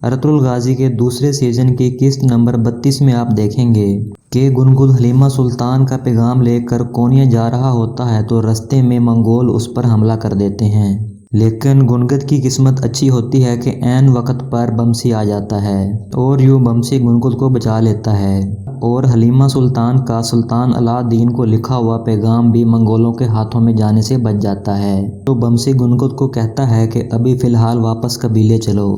Ertugrul गाजी के दूसरे season की किस्त नंबर 32 में आप देखेंगे कि गुनगुद हलीमा सुल्तान का पैगाम लेकर कोनिया जा रहा होता है तो रास्ते में मंगोल उस पर हमला कर देते हैं। लेकिन गुनगुद की किस्मत अच्छी होती है कि ऐन वक्त पर बमसी आ जाता है और यूं बमसी गुनगुद को बचा लेता है और हलीमा सुल्तान का सुल्तान अलाउद्दीन को लिखा हुआ पैगाम भी मंगोलों के हाथों में जाने से बच जाता है। तो बमसी गुनगुद को कहता है कि अभी फ़िलहाल वापस कबीले चलो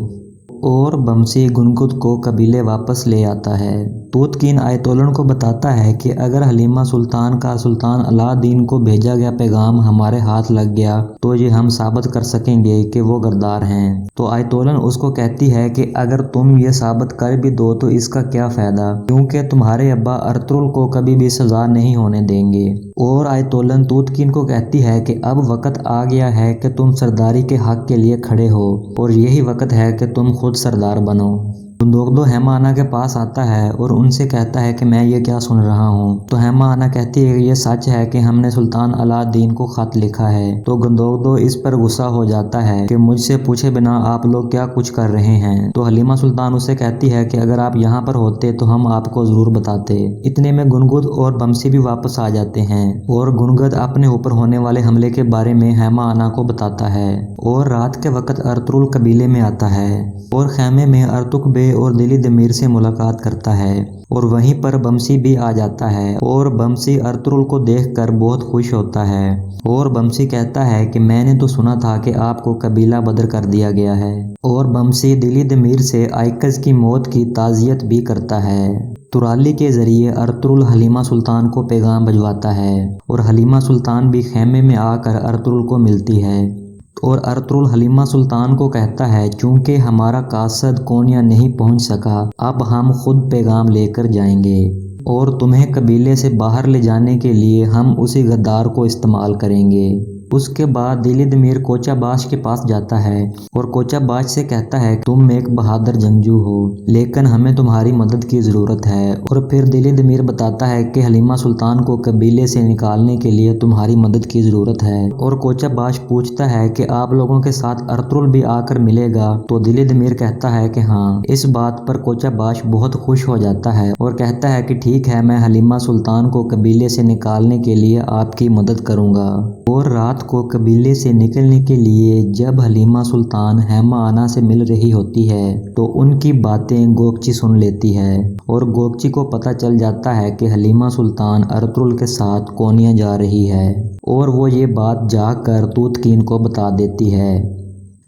और बमसी गुनगुद को कबीले वापस ले आता है। तूतकीन आयतोलन को बताता है कि अगर हलीमा सुल्तान का सुल्तान अलाउद्दीन को भेजा गया पैगाम हमारे हाथ लग गया तो ये हम साबित कर सकेंगे कि वो गद्दार हैं। तो आयतोलन उसको कहती है कि अगर तुम ये साबित कर भी दो तो इसका क्या फ़ायदा, क्योंकि तुम्हारे अब्बा अर्तुगरुल को कभी भी सज़ा नहीं होने देंगे। और आयतोलन तूतकीन को कहती है कि अब वक्त आ गया है कि तुम सरदारी के हक के लिए खड़े हो और यही वक्त है कि तुम खुद सरदार बनो। गुंदोगदो हेमा आना के पास आता है और उनसे कहता है कि मैं ये क्या सुन रहा हूँ। तो हेमा आना कहती है कि ये सच है कि हमने सुल्तान अलाउद्दीन को खत लिखा है। तो गुंदोगदो इस पर गुस्सा हो जाता है कि मुझसे पूछे बिना आप लोग क्या कुछ कर रहे हैं। तो हलीमा सुल्तान उससे कहती है कि अगर आप यहाँ पर होते तो हम आपको जरूर बताते। इतने में गुनगुद और बमसी भी वापस आ जाते हैं और गुनगुद अपने ऊपर होने वाले हमले के बारे में हेमा आना को बताता है। और रात के वक्त अर्तुगरुल कबीले में आता है और खैमे में अर्तुक बे और दिली दमीर से मुलाकात करता है और वहीं पर बमसी भी आ जाता है और बमसी अर्तुगरुल को देखकर बहुत खुश होता है और बमसी कहता है कि मैंने तो सुना था कि आपको कबीला बदर कर दिया गया है। और बमसी दिली दमीर से आइकज की मौत की ताज़ियत भी करता है। तुराली के जरिए अर्तुगरुल हलीमा सुल्तान को पैगाम भिजवाता है और हलीमा सुल्तान भी खैमे में आकर अर्तुगरुल को मिलती है और अर्तुगरुल हलीमा सुल्तान को कहता है चूंकि हमारा कासद कोनिया नहीं पहुंच सका अब हम खुद पैगाम लेकर जाएंगे और तुम्हें कबीले से बाहर ले जाने के लिए हम उसी गद्दार को इस्तेमाल करेंगे। उसके बाद दिली दमीर कोचाबाश के पास जाता है और कोचाबाश से कहता है तुम एक बहादुर जंगजू हो लेकिन हमें तुम्हारी मदद की ज़रूरत है। और फिर दिली दमीर बताता है कि हलीमा सुल्तान को कबीले से निकालने के लिए तुम्हारी मदद की ज़रूरत है। और कोचाबाश पूछता है कि आप लोगों के साथ अर्तुगरुल भी आकर मिलेगा। तो दिली दमीर कहता है कि हाँ। इस बात पर कोचाबाश बहुत खुश हो जाता है और कहता है कि ठीक है, मैं हलीमा सुल्तान को कबीले से निकालने के लिए आपकी मदद करूँगा। और रात को कबीले से निकलने के लिए जब हलीमा सुल्तान हेमा आना से मिल रही होती है तो उनकी बातें गोकची सुन लेती है और गोकची को पता चल जाता है कि हलीमा सुल्तान अर्तुगरुल के साथ कोनिया जा रही है और वो ये बात जाकर तूतकीन को बता देती है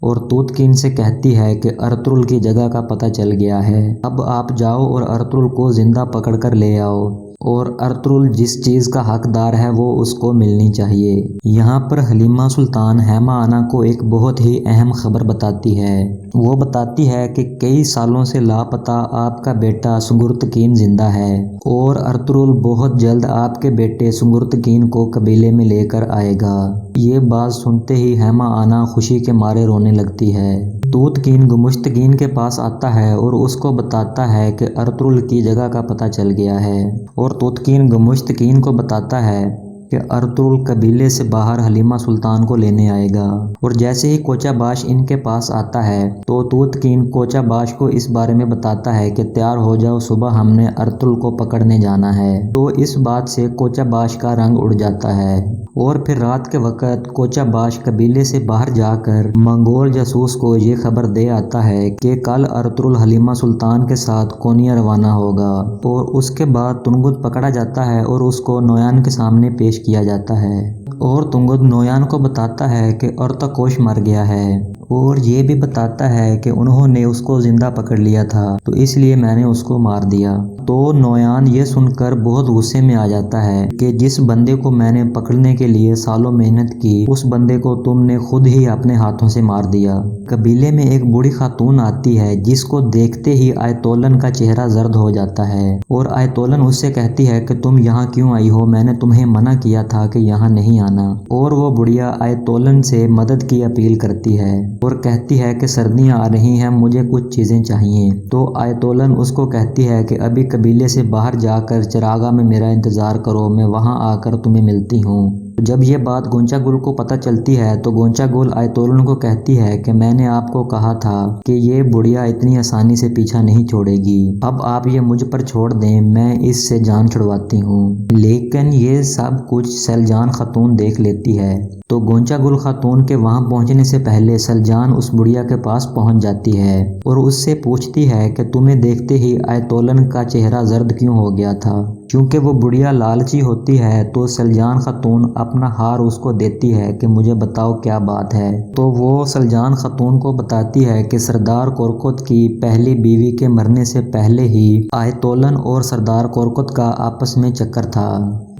और तूतकीन से कहती है कि अर्तुगरुल की जगह का पता चल गया है, अब आप जाओ और अर्तुगरुल को जिंदा पकड़ कर ले आओ और अर्तुगरुल जिस चीज़ का हकदार है वो उसको मिलनी चाहिए। यहाँ पर हलीमा सुल्तान हेमा आना को एक बहुत ही अहम खबर बताती है। वो बताती है कि कई सालों से लापता आपका बेटा सुंगुर्तकीन जिंदा है और अर्तुगरुल बहुत जल्द आपके बेटे सुंगुर्तकीन को कबीले में लेकर आएगा। ये बात सुनते ही हेमा आना खुशी के मारे रोने लगती है। तूतकीन गुमुश्तकीन के पास आता है और उसको बताता है कि अर्तुगरुल की जगह का पता चल गया है और तूतकीन गुमुश्तकीन को बताता है कि अर्तुगरुल कबीले से बाहर हलीमा सुल्तान को लेने आएगा। और जैसे ही कोचाबाश इनके पास आता है तो तूतकीन कोचाबाश को इस बारे में बताता है कि तैयार हो जाओ, सुबह हमने अर्तुगरुल को पकड़ने जाना है। तो इस बात से कोचाबाश का रंग उड़ जाता है और फिर रात के वक्त कोचाबाश कबीले से बाहर जाकर मंगोल जासूस को ये खबर दे आता है कि कल अर्तुगरुल हलीमा सुल्तान के साथ कोनिया रवाना होगा। और उसके बाद तुंगुद पकड़ा जाता है और उसको नोयान के सामने पेश किया जाता है और तुंगुद नोयान को बताता है कि अर्तकोश मर गया है और ये भी बताता है कि उन्होंने उसको जिंदा पकड़ लिया था तो इसलिए मैंने उसको मार दिया। तो नोयान ये सुनकर बहुत गुस्से में आ जाता है कि जिस बंदे को मैंने पकड़ने के लिए सालों मेहनत की उस बंदे को तुमने खुद ही अपने हाथों से मार दिया। कबीले में एक बूढ़ी खातून आती है जिसको देखते ही आयतोलन का चेहरा जर्द हो जाता है और आयतोलन उससे कहती है कि तुम यहाँ क्यों आई हो, मैंने तुम्हें मना किया था कि यहाँ नहीं आना। और वो बुढ़िया आयतोलन से मदद की अपील करती है और कहती है कि सर्दियाँ आ रही हैं, मुझे कुछ चीज़ें चाहिए। तो आयतोलन उसको कहती है कि अभी कबीले से बाहर जाकर चरागा में मेरा इंतज़ार करो, मैं वहाँ आकर तुम्हें मिलती हूँ। जब ये बात गोंचा गुल को पता चलती है तो गोंचा गुल आयतोलन को कहती है कि मैंने आपको कहा था कि ये बुढ़िया इतनी आसानी से पीछा नहीं छोड़ेगी, अब आप ये मुझ पर छोड़ दें, मैं इससे जान छुड़वाती हूँ। लेकिन ये सब कुछ सलजान खातून देख लेती है, तो गोंचा गुल खातून के वहां पहुंचने से पहले सलजान उस बुढ़िया के पास पहुंच जाती है और उससे पूछती है कि तुम्हें देखते ही आयतोलन का चेहरा जर्द क्यों हो गया था। क्योंकि वो बुढ़िया लालची होती है तो सलजान खातून अपना हार उसको देती है कि मुझे बताओ क्या बात है। तो वो सलजान खातून को बताती है कि सरदार कोरकुत की पहली बीवी के मरने से पहले ही आयतोलन और सरदार कोरकुत का आपस में चक्कर था,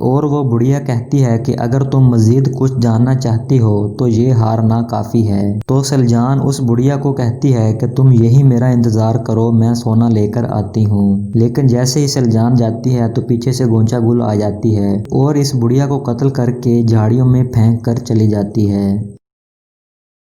और वो बुढ़िया कहती है कि अगर तुम मजीद कुछ जानना चाहती हो तो ये हारना काफ़ी है। तो सलजान उस बुढ़िया को कहती है कि तुम यही मेरा इंतज़ार करो, मैं सोना लेकर आती हूँ। लेकिन जैसे ही सलजान जाती है तो पीछे से गोंचा गुल आ जाती है और इस बुढ़िया को कत्ल करके झाड़ियों में फेंक कर चली जाती है।